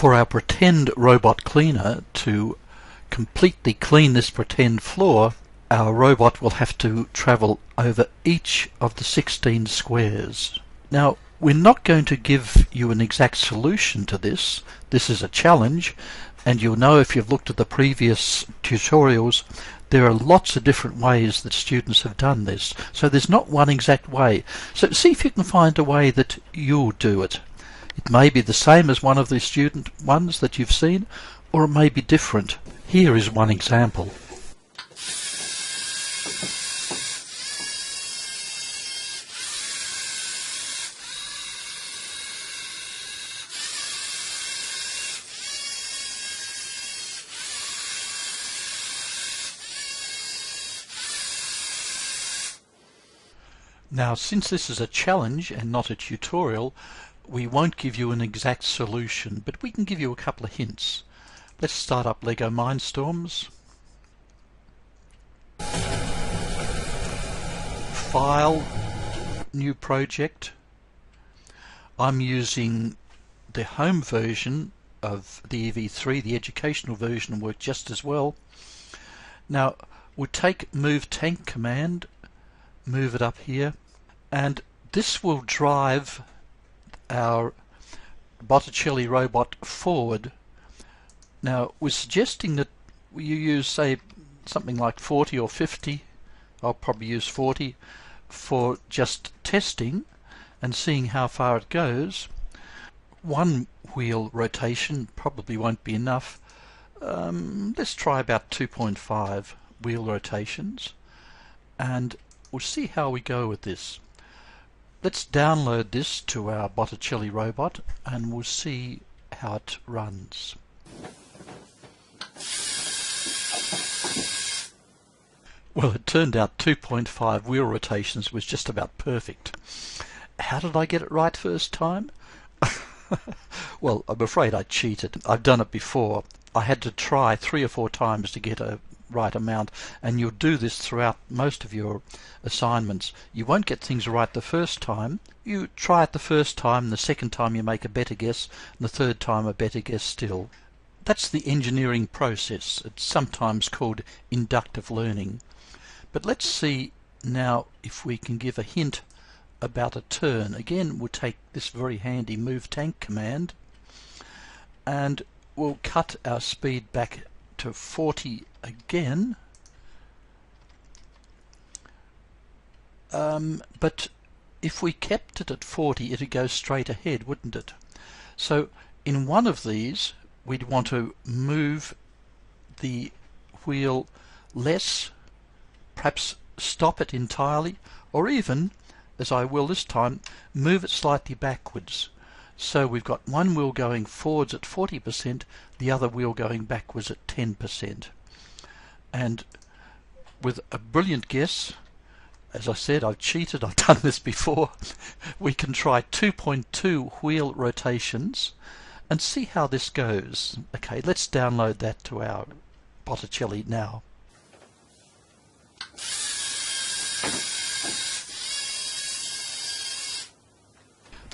For our pretend robot cleaner to completely clean this pretend floor, our robot will have to travel over each of the 16 squares. Now, we're not going to give you an exact solution to this. This is a challenge, and you'll know if you've looked at the previous tutorials, there are lots of different ways that students have done this. So there's not one exact way. So see if you can find a way that you'll do it. It may be the same as one of the student ones that you've seen, or it may be different. Here is one example. Now, since this is a challenge and not a tutorial, we won't give you an exact solution, but we can give you a couple of hints. Let's start up LEGO Mindstorms. File, new project. I'm using the home version of the EV3, the educational version will work just as well. Now, we'll take Move Tank command, move it up here, and this will drive our Botticelli robot forward. Now, we're suggesting that you use, say, something like 40 or 50. I'll probably use 40 for just testing and seeing how far it goes. One wheel rotation probably won't be enough. Let's try about 2.5 wheel rotations, and we'll see how we go with this. Let's download this to our Botticelli robot and we'll see how it runs. Well, it turned out 2.5 wheel rotations was just about perfect. How did I get it right first time? Well, I'm afraid I cheated. I've done it before. I had to try 3 or 4 times to get a right amount, and you'll do this throughout most of your assignments. You won't get things right the first time. You try it the first time, the second time you make a better guess, and the third time a better guess still. That's the engineering process. It's sometimes called inductive learning. But let's see now if we can give a hint about a turn. Again, we'll take this very handy Move Tank command, and we'll cut our speed back to 40 again, but if we kept it at 40 it'd go straight ahead, wouldn't it? So in one of these we'd want to move the wheel less, perhaps stop it entirely, or even, as I will this time, move it slightly backwards. So we've got one wheel going forwards at 40%, the other wheel going backwards at 10%. And with a brilliant guess, as I said, I've cheated, I've done this before, we can try 2.2 wheel rotations and see how this goes. Okay, let's download that to our Botticelli now.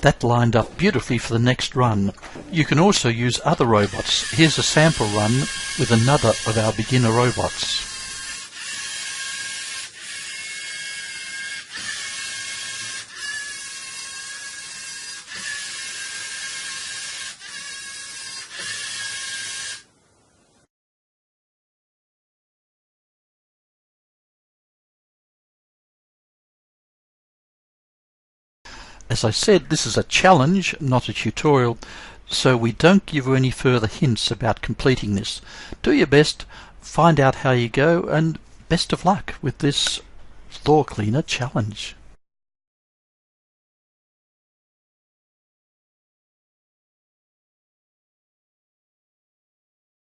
That lined up beautifully for the next run. You can also use other robots. Here's a sample run with another of our beginner robots. As I said, this is a challenge, not a tutorial, so we don't give you any further hints about completing this. Do your best, find out how you go, and best of luck with this floor cleaner challenge.